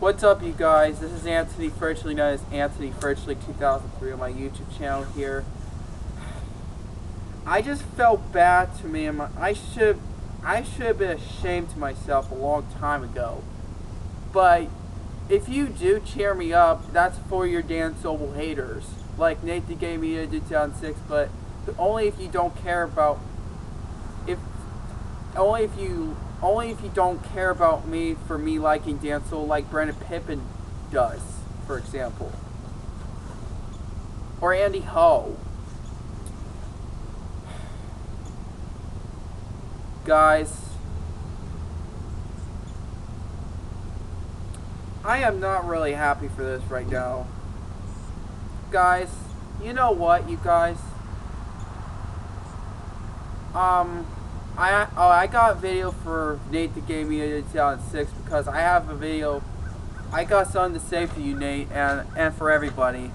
What's up, you guys? This is Anthony, virtually known as Anthony Virtually 2003 on my YouTube channel here. I just felt bad to me, and I should have been ashamed to myself a long time ago. But if you do cheer me up, that's for your Dan Sobel haters, like Nate the Gay Media did 2006. But only if you don't care about only if you don't care about me for me liking Dan Sobel like Brandon Pippin does, for example. Or Andy Ho. Guys, I am not really happy for this right now. Guys, you know what, you guys? I got a video for Nate the Gay Media 2006 because I have a video. I got something to say for you, Nate, and for everybody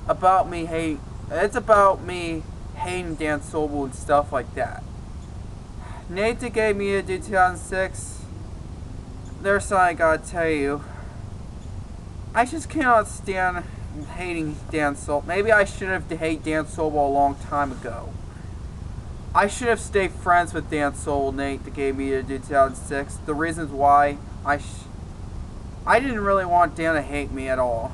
about me it's about me hating Dan Sobel and stuff like that. Nate the Gay Media 2006. There's something I gotta tell you. I just cannot stand hating Dan Sobel. Maybe I should have hated Dan Sobel a long time ago. I should have stayed friends with Dan Sobel, Nate the Gay Media 2006. The reasons why I didn't really want Dan to hate me at all.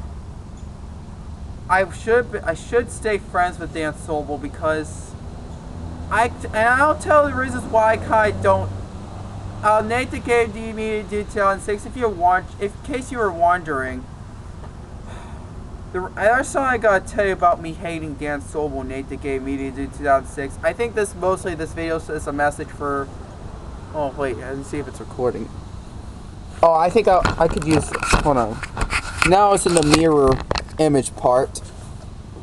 I should stay friends with Dan Sobel because and I'll tell the reasons why I kind of don't. Nate the Gay Media 2006. In case you were wondering. There's something I gotta tell you about me hating Dan Sobel, Nate the Gay Media 2006. I think this video is a message for. Oh wait, I didn't see if it's recording. Oh, I think I could use this. Hold on. Now it's in the mirror image part.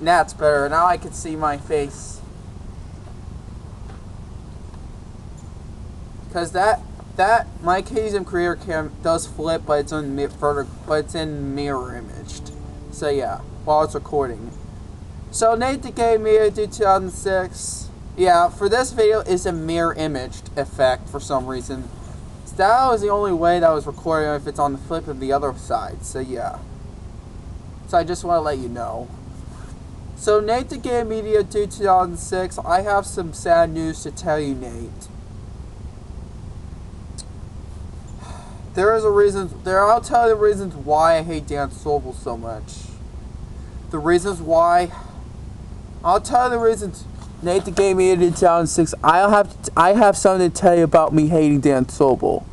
That's better. Now I can see my face. Cause that my KZM creator cam does flip, but it's in mirror imaged. So yeah, while it's recording. So Nate the Gay Media 2006. Yeah, for this video is a mirror imaged effect for some reason. So that was the only way that was recording if it's on the flip of the other side. So yeah. So I just want to let you know. So Nate the Gay Media 2006, I have some sad news to tell you, Nate. I'll tell you the reasons why I hate Dan Sobel so much. The reasons why. I'll tell you the reasons. Nate the Gay Media 2006. I have something to tell you about me hating Dan Sobel.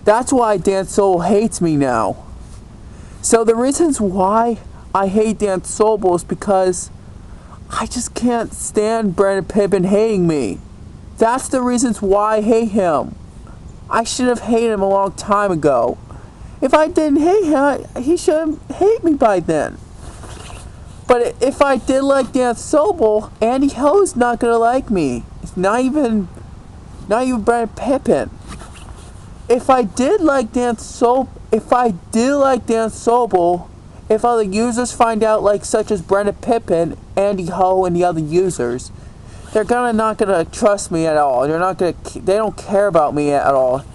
That's why Dan Sobel hates me now. So the reasons why I hate Dan Sobel is because I just can't stand Brandon Pippin hating me. That's the reasons why I hate him. I should have hated him a long time ago. If I didn't hate him, he shouldn't hate me by then. But if I did like Dan Sobel, Andy Ho's not gonna like me. It's not even Brandon Pippin. If I did like Dan Sobel, if other users find out, like such as Brandon Pippin, Andy Ho, and the other users, they're not gonna trust me at all. They don't care about me at all.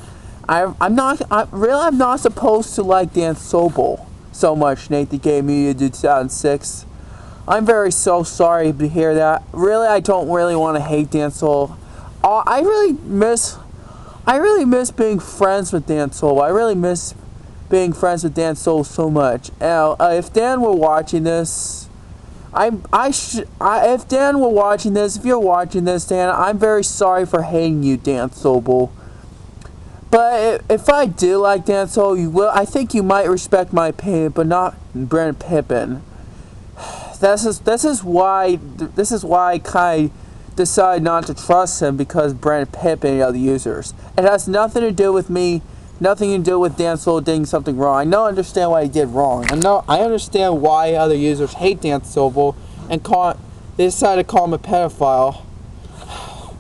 I'm not supposed to like Dan Sobel so much, Nate the Gay Media 2006. I'm so sorry to hear that. Really, I don't really want to hate Dan Sobel. I really miss being friends with Dan Sobel. I really miss being friends with Dan Sobel so much. Now, if Dan were watching this, if Dan were watching this, if you're watching this, Dan, I'm very sorry for hating you, Dan Sobel. But if I do like Dan Sobel, I think you might respect my opinion, but not Brandon Pippin. This is why I kind of decided not to trust him, because Brandon Pippin and the other users. It has nothing to do with me. Nothing to do with Dan Sobel doing something wrong. I understand why he did wrong. I understand why other users hate Dan Sobel and they decided to call him a pedophile.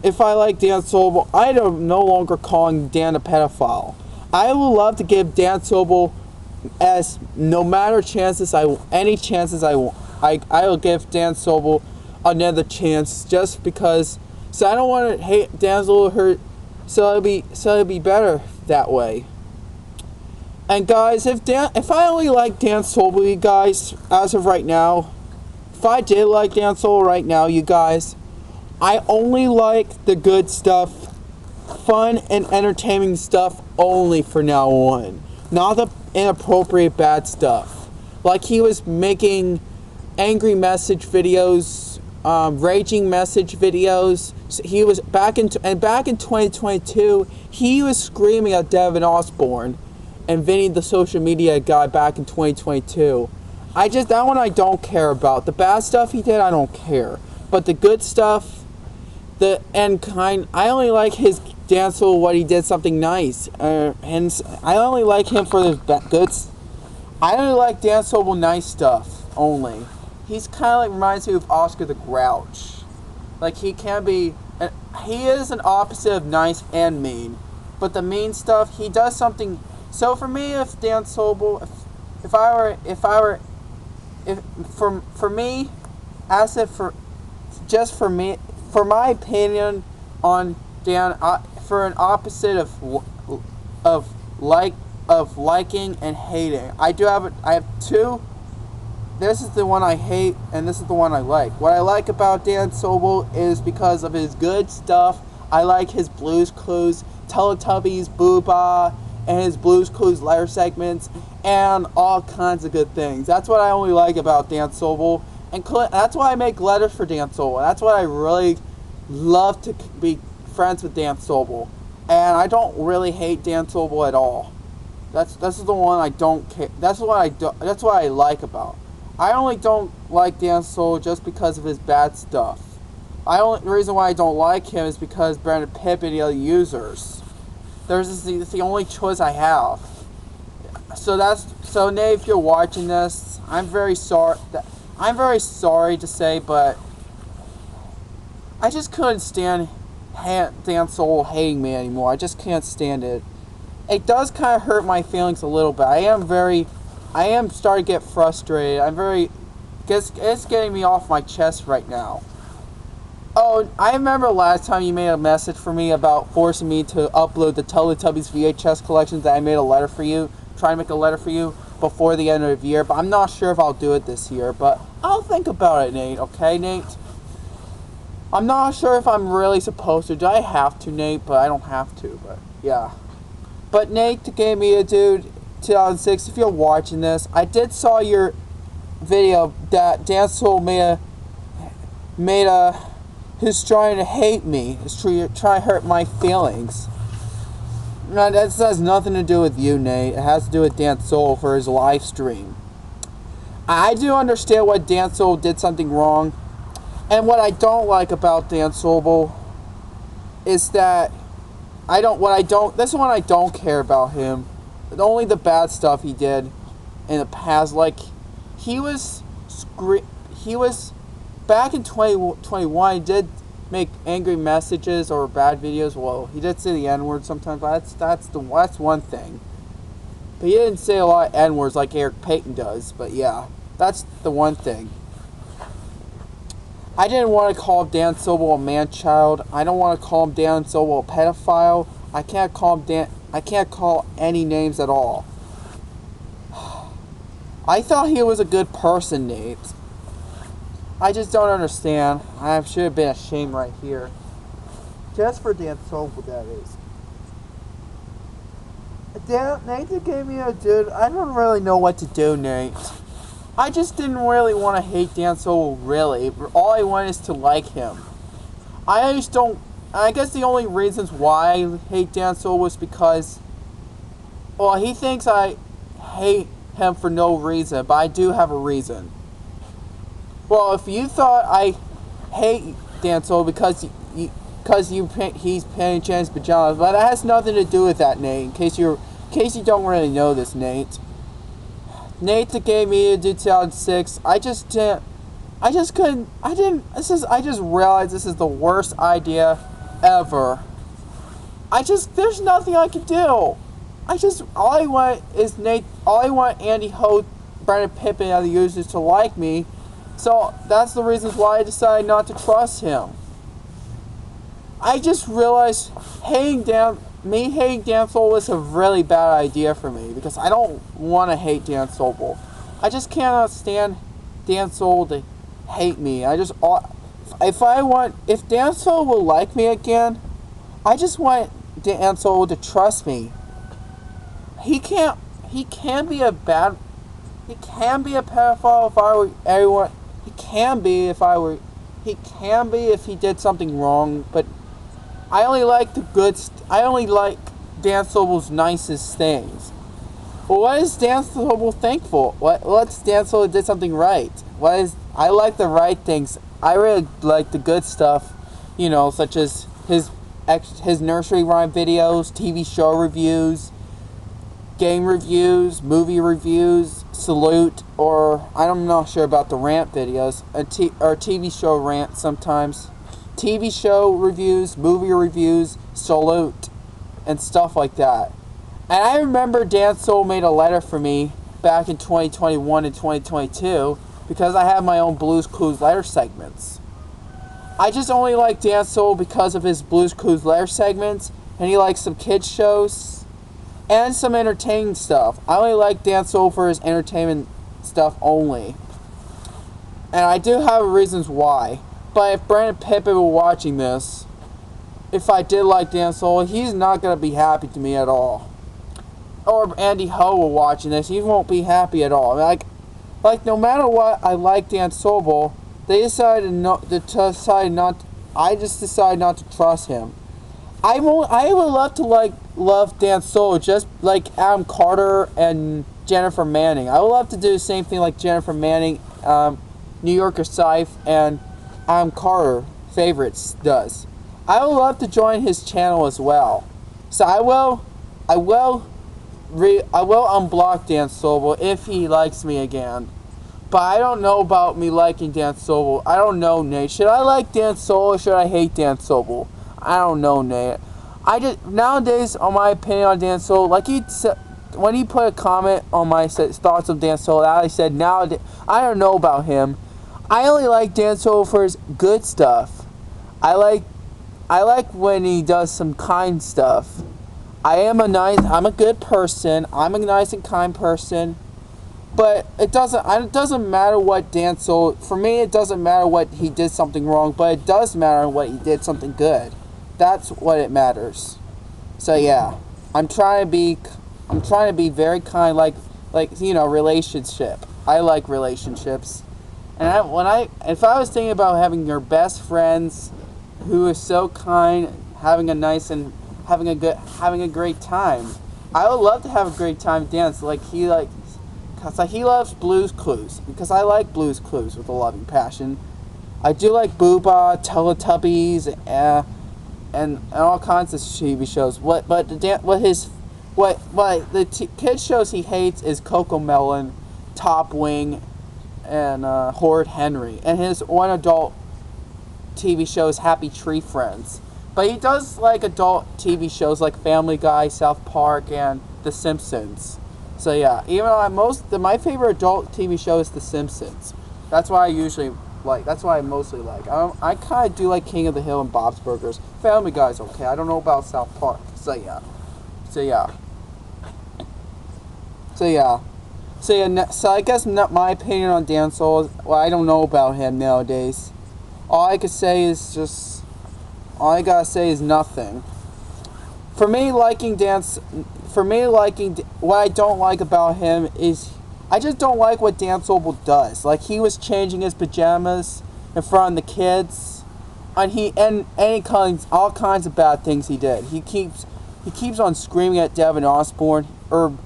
If I like Dan Sobel, I am no longer calling Dan a pedophile. I would love to give Dan Sobel any chances I want. I will give Dan Sobel another chance just because. So I don't want to hate Dan Sobel hurt. So it'll be better that way. And guys, if I only like Dan Sobel, you guys, as of right now, if I did like Dan Sobel right now, you guys, I only like the good stuff, fun and entertaining stuff only for now on. Not the inappropriate bad stuff. Like he was making angry message videos, raging message videos. He was back in 2022. He was screaming at Devin Osborne and Vinny, the social media guy, back in 2022. That one I don't care about. The bad stuff he did, I don't care. But the good stuff, I only like his dance what he did something nice. And I only like him for his goods. I only like Dan Sobel nice stuff only. He's kind of like reminds me of Oscar the Grouch. Like he is an opposite of nice and mean. But the mean stuff, he does something. So for me, if Dan Sobel, for me, for my opinion on Dan, for an opposite of liking and hating, I have two. This is the one I hate, and this is the one I like. What I like about Dan Sobel is because of his good stuff. I like his Blues Clues, Teletubbies, Booba, and his Blues Clues letter segments, and all kinds of good things. That's what I only like about Dan Sobel, and that's why I make letters for Dan Sobel. That's why I really love to be friends with Dan Sobel, and I don't really hate Dan Sobel at all. That's the one I don't care. That's what I like about. I only don't like Dan Sobel just because of his bad stuff. The reason why I don't like him is because Brandon Pipp and the other users. It's the only choice I have. So Nate, if you're watching this, I'm very sorry to say, but I just couldn't stand Dan Sobel hating me anymore. I just can't stand it. It does kind of hurt my feelings a little bit. I am starting to get frustrated. It's getting me off my chest right now. Oh, I remember last time you made a message for me about forcing me to upload the Teletubbies VHS collections that I made a letter for you, trying to make a letter for you before the end of the year, but I'm not sure if I'll do it this year, but I'll think about it, Nate, okay, Nate? I'm not sure if I'm really supposed to. Do I have to, Nate? But I don't have to, but yeah. But Nate, the Game Media Dude, 2006, if you're watching this, I did saw your video that Dan Sobel who's trying to hate me, is trying to hurt my feelings. No, that has nothing to do with you, Nate. It has to do with Dan Sobel for his live stream. I do understand what Dan Sobel did something wrong, and what I don't like about Dan Sobel is that this is one I don't care about him. Only the bad stuff he did in the past. Like he was back in 2021. He did make angry messages or bad videos. Well, he did say the N-word sometimes, but that's one thing. But he didn't say a lot of N-words like Eric Payton does. But yeah, that's the one thing. I didn't want to call Dan Sobel a man-child. I don't want to call him Dan Sobel a pedophile. I can't call any names at all. I thought he was a good person, Nate. I just don't understand. I should have been ashamed right here. Just for Dan Sobel, that is. Nate gave me a dude. I don't really know what to do, Nate. I just didn't really want to hate Dan Sobel, really. All I want is to like him. I guess the only reasons why I hate Dan Sobel was because, well, he thinks I hate him for no reason, but I do have a reason. Well, if you thought I hate Dan Sobel because he's paying James pajamas, but that has nothing to do with that, Nate. In case you don't really know this, Nate. Nate, the Game Media Dude, 2006. I just realized this is the worst idea ever. There's nothing I can do. All I want Andy Ho, Brandon Pippen, and other users to like me. So that's the reasons why I decided not to trust him. I just realized hating Dan me hating Dan Sobel was a really bad idea for me because I don't want to hate Dan Sobel. I just cannot stand Dan Sobel to hate me. If Dan Sobel will like me again, I just want Dan Sobel to trust me. He can be a pedophile if I were everyone. He can be if he did something wrong, but I only like I only like Dan Sobel's nicest things. Well, what is Dan Sobel thankful? What's Dan Sobel did something right? I like the right things. I really like the good stuff, such as his nursery rhyme videos, TV show reviews, game reviews, movie reviews, salute, or I'm not sure about the rant videos, or TV show rant sometimes. TV show reviews, movie reviews, salute, and stuff like that. And I remember Dan Sobel made a letter for me back in 2021 and 2022 because I have my own Blues Clues letter segments. I just only like Dan Sobel because of his Blues Clues letter segments, and he likes some kids shows and some entertaining stuff. I only like Dan Sobel for his entertainment stuff only. And I do have reasons why. But if Brandon Pippin were watching this, if I did like Dan Sobel, he's not going to be happy to me at all. Or Andy Ho were watching this, he won't be happy at all. Like no matter what, I like Dan Sobel. I just decided not to trust him. I would love to love Dan Sobel just like Adam Carter and Jennifer Manning. I would love to do the same thing like Jennifer Manning, New Yorker Scythe, and Adam Carter favorites does. I would love to join his channel as well. So I will unblock Dan Sobel if he likes me again. But I don't know about me liking Dan Sobel. I don't know, Nate. Should I like Dan Sobel or should I hate Dan Sobel? I don't know, Nate. Nowadays, on my opinion on Dan Sobel, like he said, when he put a comment on my thoughts of Dan Sobel, I said, nowadays, I don't know about him. I only like Dan Sobel for his good stuff. I like when he does some kind stuff. I'm a good person. I'm a nice and kind person. But it doesn't matter what Dan Sobel, for me it doesn't matter what he did something wrong, but it does matter what he did something good. That's what it matters. So yeah, I'm trying to be very kind, like relationship. I like relationships. And if I was thinking about having your best friends who is so kind, having a great time, I would love to have a great time dance because he loves Blues Clues, because I like Blues Clues with a loving passion. I do like Booba, Teletubbies, and all kinds of TV shows. Kids shows he hates is Cocomelon, Top Wing, and Horrid Henry. And his one adult TV show is Happy Tree Friends. But he does like adult TV shows like Family Guy, South Park, and The Simpsons. So yeah, even though my favorite adult TV show is The Simpsons. That's why I mostly like. I kind of do like King of the Hill and Bob's Burgers. Family Guy's okay. I don't know about South Park. So I guess my opinion on Dan Sobel is, I don't know about him nowadays. All I gotta say is nothing. For me, what I don't like about him is I just don't like what Dan Sobel does. Like, he was changing his pajamas in front of the kids, and all kinds of bad things he did. He keeps on screaming at Devin Osborne or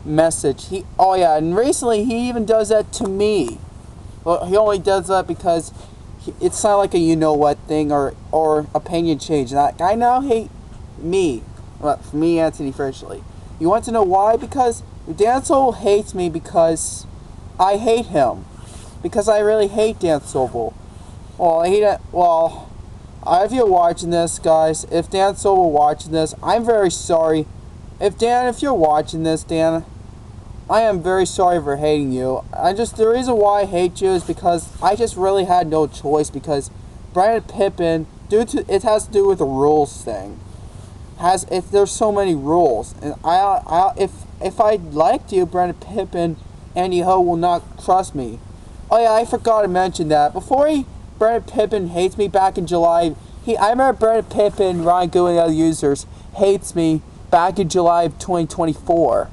message. And recently he even does that to me. Well, he only does that because it's not like a you-know-what thing or opinion change. And I now hate me. Well, me, Anthony Frischley. You want to know why? Because Dan Sobel hates me because I hate him. Because I really hate Dan Sobel. If you're watching this, guys, if Dan Sobel watching this, I'm very sorry. If you're watching this, Dan, I am very sorry for hating you. The reason why I hate you is because I just really had no choice, because Brandon Pippin, it has to do with the rules thing. if there's so many rules, and if I liked you, Brandon Pippen, Andy Ho will not trust me. Oh yeah, I forgot to mention that Brandon Pippen hates me back in July. I remember Brandon Pippen, Ryan Goo, and other users hates me back in July of 2024.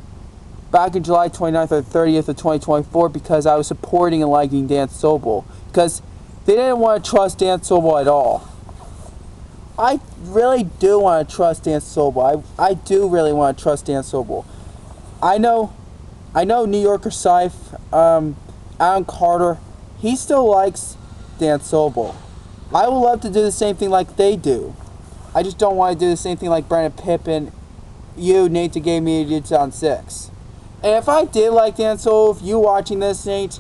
Back in July 29th or 30th of 2024 because I was supporting and liking Dan Sobel. Because they didn't want to trust Dan Sobel at all. I really do want to trust Dan Sobel. I do really want to trust Dan Sobel. I know New Yorker Scythe, Adam Carter, he still likes Dan Sobel. I would love to do the same thing like they do. I just don't want to do the same thing like Brandon Pippen, you, Nate, that gave me 2006. And if I did like Dan Sobel, if you watching this, Nate,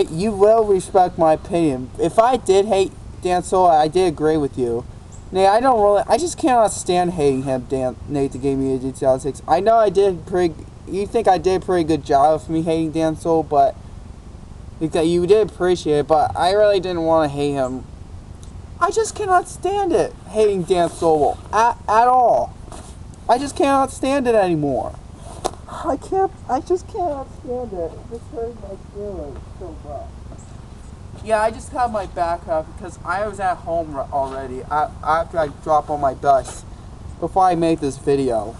you will respect my opinion. If I did hate Dan Sobel, I did agree with you. Nate, I just cannot stand hating him, Nate, that gave me 2006. I know you think I did a pretty good job of me hating Dan Sobel, but because you did appreciate it, but I really didn't want to hate him. I just cannot stand it, hating Dan Sobel, at all. I just cannot stand it anymore. I just cannot stand it. It just hurts my feelings so much. Yeah, I just have my back up because I was at home already after I dropped on my bus before I made this video.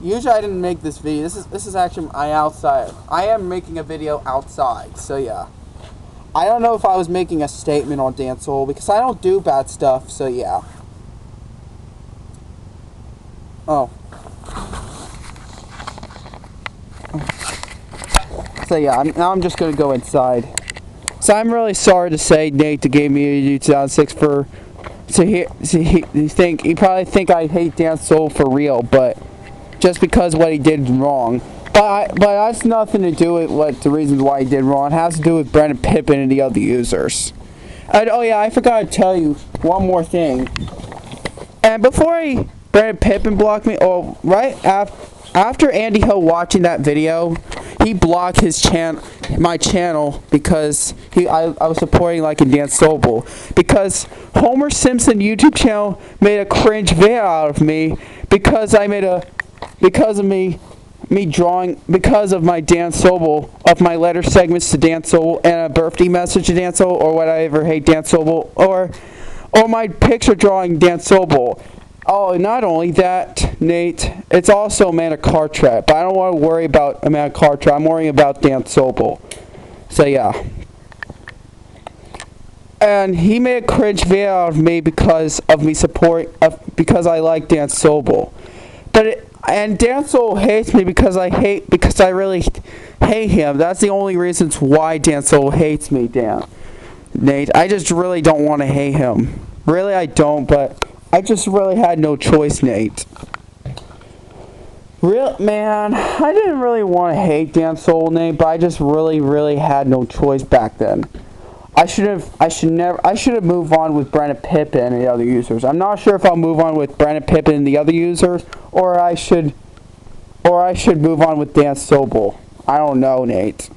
Usually I didn't make this video. This is actually my outside. I am making a video outside, so yeah. I don't know if I was making a statement on Dan Sobel because I don't do bad stuff, so yeah. Oh. So yeah, now I'm just gonna go inside. So I'm really sorry to say, Nate, that gave me a 2006 for. He probably think I hate Dan Sobel for real, but just because what he did wrong. But that's nothing to do with what the reasons why he did wrong. It has to do with Brandon Pippen and the other users. And, oh yeah, I forgot to tell you one more thing. And before Brandon Pippen blocked me, after Andy Ho watching that video, he blocked my channel because I was supporting like a Dan Sobel. Because Homer Simpson YouTube channel made a cringe video out of me because of my Dan Sobel, of my letter segments to Dan Sobel and a birthday message to Dan Sobel, or whatever, hate Dan Sobel, or my picture drawing Dan Sobel. Oh, not only that, Nate, it's also Amanda Cartwright, but I don't want to worry about Amanda Cartwright. I'm worrying about Dan Sobel. So yeah. And he made a cringe video out of me because I like Dan Sobel. And Dan Sobel hates me because I really hate him. That's the only reasons why Dan Sobel hates me, Nate. I just really don't want to hate him. Really, I don't, but I just really had no choice, Nate. Man, I didn't really want to hate Dan Sobel, Nate, but I just really had no choice back then. I should have moved on with Brandon Pippen and the other users. I'm not sure if I'll move on with Brandon Pippen and the other users, or I should move on with Dan Sobel. I don't know, Nate.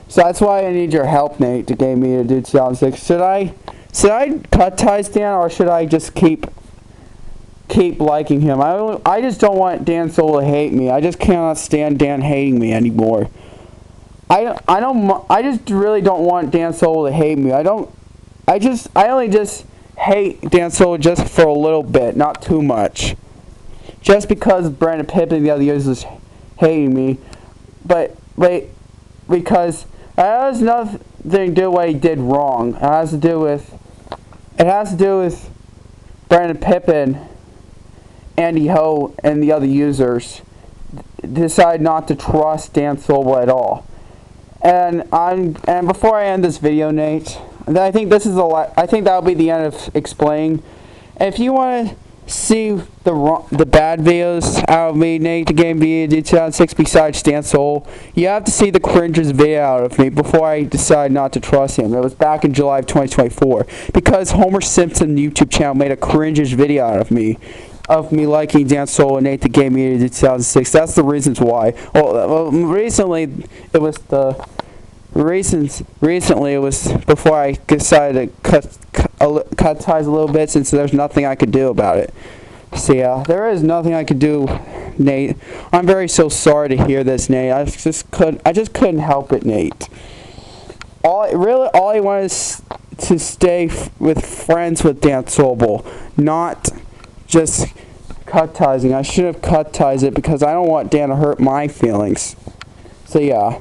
So that's why I need your help, Nate, to give me a 2006. Should I cut ties, Dan, or should I just keep liking him? I just don't want Dan Sobel to hate me. I just cannot stand Dan hating me anymore. I just really don't want Dan Sobel to hate me. I only just hate Dan Sobel just for a little bit, not too much. Just because Brandon Pippen and the other users hating me, but because it has nothing to do with what he did wrong. It has to do with Brandon Pippen, Andy Ho, and the other users decide not to trust Dan Sobel at all. And before I end this video, Nate, I think that'll be the end of explaining. And if you want to see the bad videos out of me, Nate, the game video 2006 besides Dan Sobel, you have to see the cringes video out of me before I decide not to trust him. It was back in July of 2024 because Homer Simpson YouTube channel made a cringes video out of me liking Dan Sobel and Nate the Game Media 2006. That's the reasons why. Well, recently it was before I decided to cut ties a little bit, since there's nothing I could do about it. So yeah, there is nothing I could do, Nate. I'm very so sorry to hear this, Nate. I just couldn't help it, Nate. All I wanted is to stay with friends with Dan Sobel, not just cut ties. I should have cut ties it because I don't want Dan to hurt my feelings. So yeah.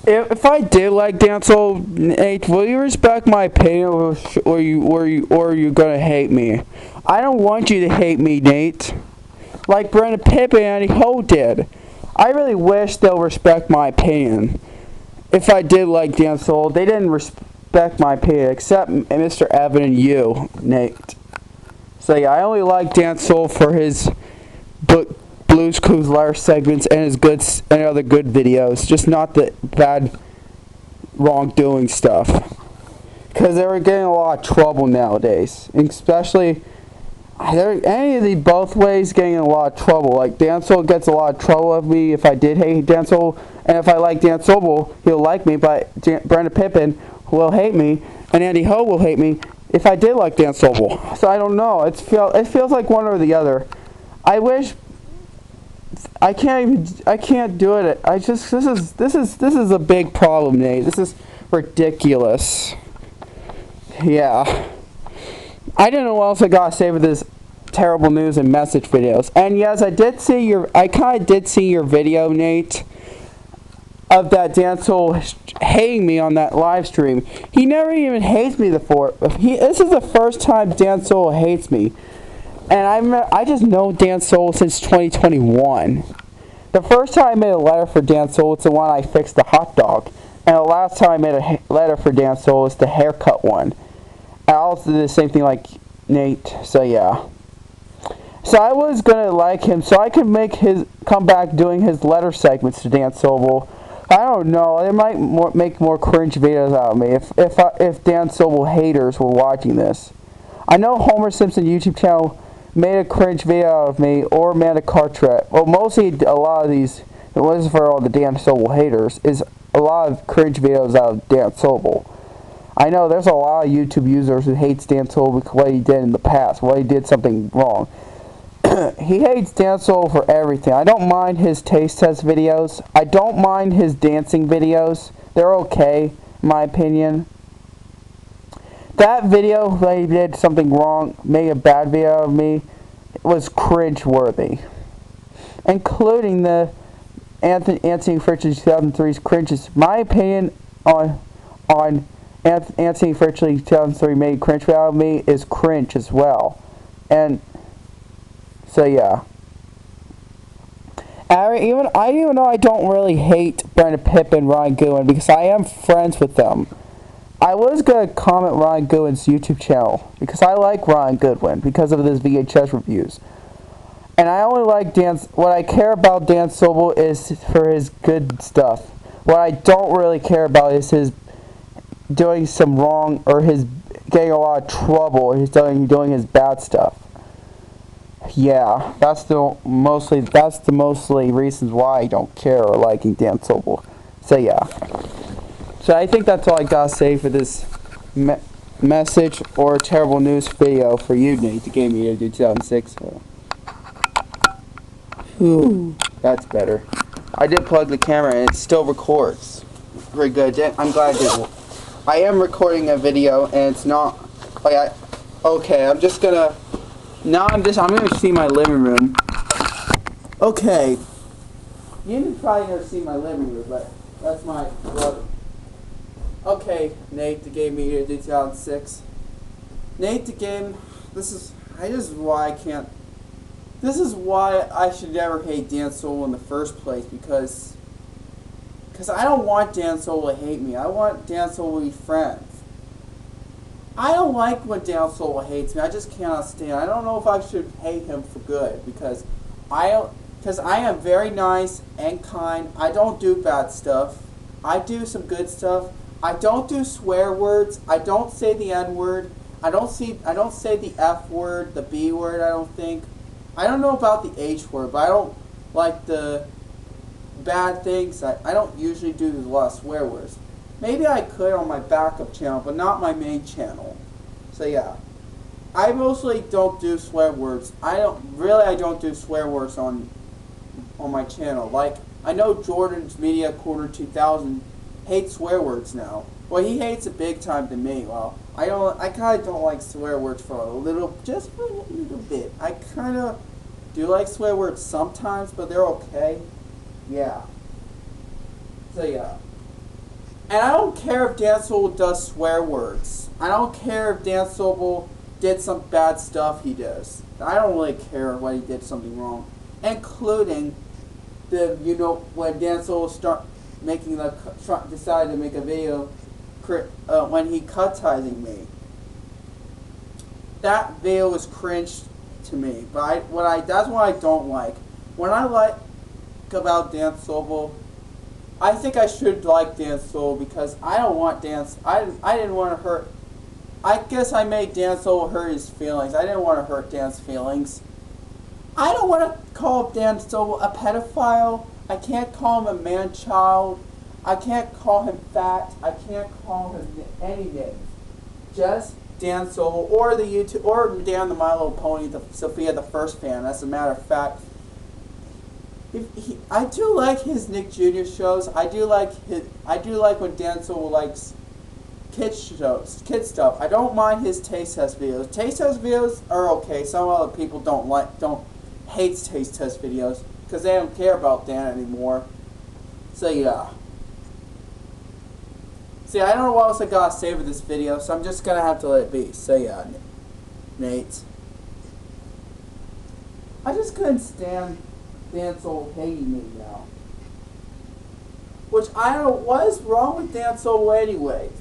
If I did like Dan Sobel, Nate, will you respect my opinion, or you gonna hate me? I don't want you to hate me, Nate. Like Brandon Pippen and Andy Ho did. I really wish they'll respect my opinion. If I did like Dan Sobel, they didn't respect my opinion, except Mr. Evan and you, Nate. So yeah, I only like Dan Sobel for his Blues Clues letter segments and his and other good videos, just not the bad wrongdoing stuff. Because they were getting a lot of trouble nowadays, and especially any of the both ways getting in a lot of trouble. Like Dan Sobel gets a lot of trouble with me if I did hate Dan Sobel, and if I like Dan Sobel, he'll like me. But Brandon Pippen will hate me, and Andy Ho will hate me if I did like Dan Sobel. So I don't know. It feels like one or the other. I wish. I can't do it. This is a big problem, Nate. This is ridiculous. Yeah. I don't know what else I gotta say with this terrible news and message videos. And yes, I kinda did see your video, Nate, of that Dan Sobel hating me on that live stream. He never even hates me before. This is the first time Dan Sobel hates me. And I just know Dan Sobel since 2021. The first time I made a letter for Dan Sobel, it's the one I fixed the hot dog. And the last time I made a letter for Dan Sobel is the haircut one. I also did the same thing like Nate, so yeah. So I was gonna like him, so I could come back doing his letter segments to Dan Sobel. I don't know, they might make more cringe videos out of me if Dan Sobel haters were watching this. I know Homer Simpson YouTube channel made a cringe video out of me, or Amanda Cartwright. Well, mostly a lot of these, it wasn't for all the Dan Sobel haters, is a lot of cringe videos out of Dan Sobel. I know there's a lot of YouTube users who hates Dan Sobel because what he did in the past, what he did something wrong. He hates Dan Sobel for everything. I don't mind his taste test videos. I don't mind his dancing videos. They're okay, in my opinion. That video that he did something wrong, made a bad video of me, was cringe-worthy. Including the Anthony Fritchie 2003's cringes. My opinion on Anthony Fritchie 2003 made cringe video of me is cringe as well. And so yeah. I even know I don't really hate Brandon Pippen and Ryan Goodwin because I am friends with them. I was going to comment Ryan Goodwin's YouTube channel because I like Ryan Goodwin because of his VHS reviews. And I only like what I care about Dan Sobel is for his good stuff. What I don't really care about is his doing some wrong or his getting a lot of trouble or he's doing his bad stuff. Yeah, that's the mostly reasons why I don't care or liking Dan Sobel. So yeah. So I think that's all I gotta say for this message or terrible news video for you, Nate, the Game Media 2006. Ooh, that's better. I did plug the camera and it still records. Very good. I'm glad I did. I am recording a video and it's not like okay, I'm gonna see my living room. Okay. You probably never see my living room, but that's my brother. Okay, Nate, the Game Media 2006. Nate, the Game. This is why I should never hate Dan Sobel in the first place because I don't want Dan Sobel to hate me. I want Dan Sobel to be friends. I don't like when Dan Sobel hates me. I just cannot stand it. I don't know if I should hate him for good because I am very nice and kind. I don't do bad stuff. I do some good stuff. I don't do swear words. I don't say the N word. I don't say the F word, the B word. I don't think. I don't know about the H word, but I don't like the bad things. I don't usually do a lot of swear words. Maybe I could on my backup channel, but not my main channel. So yeah. I mostly don't do swear words. I don't do swear words on my channel. Like, I know Jordan's Media Corner 2000 hates swear words now. Well, he hates it big time to me. Well, I kind of don't like swear words just for a little bit. I kind of do like swear words sometimes, but they're okay. Yeah. So yeah. And I don't care if Dan Sobel does swear words. I don't care if Dan Sobel did some bad stuff he does. I don't really care when he did something wrong. Including when Dan Sobel decided to make a video when he cut-tizing me. That video was cringe to me. But that's what I don't like. When I like about Dan Sobel, I think I should like Dan Sobel because I don't want I didn't want to hurt. I guess I made Dan Sobel hurt his feelings. I didn't want to hurt Dan's feelings. I don't want to call Dan Sobel a pedophile. I can't call him a man-child. I can't call him fat. I can't call him any names. Just Dan Sobel or Dan the My Little Pony, Sophia the First fan. As a matter of fact, I do like his Nick Jr. shows. I do like when Dan Sobel likes kid stuff. I don't mind his taste test videos. Taste test videos are okay. Some other people hate taste test videos because they don't care about Dan anymore. So yeah. See, I don't know what else I gotta say for this video, so I'm just gonna have to let it be. So yeah, Nate. I just couldn't stand Dan Sobel hating me now. Which I don't know what is wrong with Dan Sobel anyways.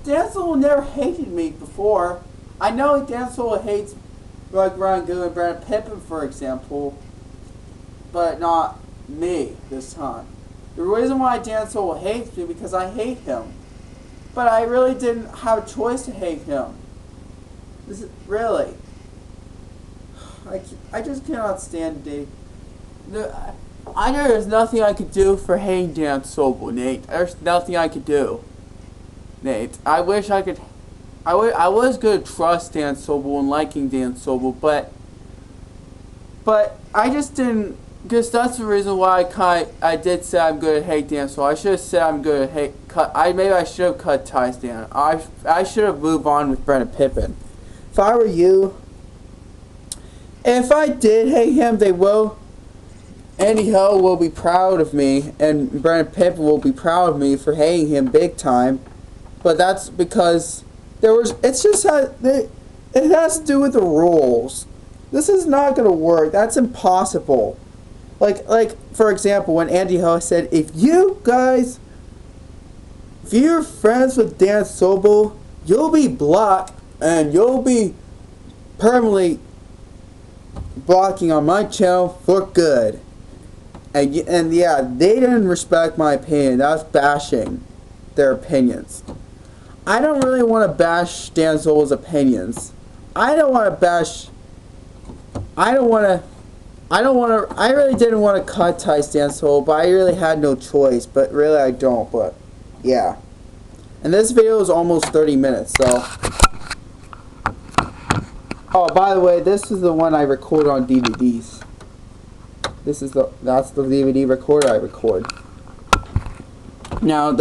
Dan Sobel never hated me before. I know Dan Sobel hates Ryan Good and Brandon Pippin, for example, but not me this time. The reason why Dan Sobel hates me is because I hate him. But I really didn't have a choice to hate him. This is really. I just cannot stand Dave. I know there's nothing I could do for hating Dan Sobel, Nate. There's nothing I could do, Nate. I wish I could. I was gonna trust Dan Sobel and liking Dan Sobel, but I just didn't. Because that's the reason why I did say I'm gonna hate Dan Sobel. I should have said I'm gonna maybe I should have cut ties down. I should have moved on with Brennan Pippin. If I were you, if I did hate him, Andy Hill will be proud of me, and Brennan Pippin will be proud of me for hating him big time. But that's because it has to do with the rules. This is not gonna work. That's impossible. Like for example, when Andy Hill said, if you're friends with Dan Sobel, you'll be blocked and you'll be permanently blocking on my channel for good. And yeah, they didn't respect my opinion. That was bashing their opinions. I don't really want to bash Dan Sobel's opinions. I really didn't want to cut ties Dan Sobel, but I really had no choice. But really I don't, but yeah. And this video is almost 30 minutes, so. Oh, by the way, this is the one I record on DVDs. That's the DVD recorder I record. Now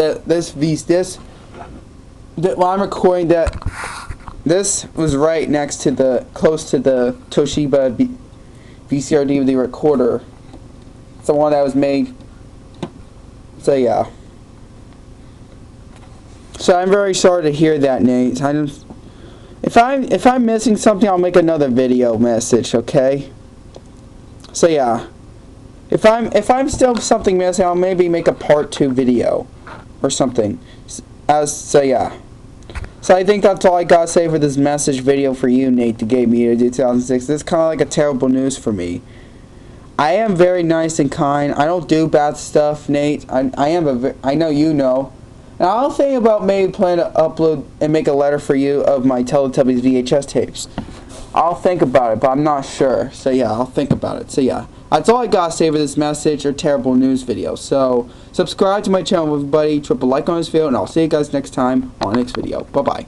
while I'm recording this was right next to close to the Toshiba VCR DVD recorder. It's the one that was made. So yeah. So I'm very sorry to hear that, Nate. If I'm missing something, I'll make another video message, okay? So yeah. If I'm still something missing, I'll maybe make a part 2 video or something. So yeah. So I think that's all I gotta say for this message video for you, Nate, the Game Meter 2006. This is kind of like a terrible news for me. I am very nice and kind. I don't do bad stuff, Nate. I know you know. And I'll think about maybe planning to upload and make a letter for you of my Teletubbies VHS tapes. I'll think about it, but I'm not sure. So yeah, I'll think about it. So yeah, that's all I gotta say for this message or terrible news video. So subscribe to my channel, everybody. Drop a like on this video, and I'll see you guys next time on the next video. Bye bye.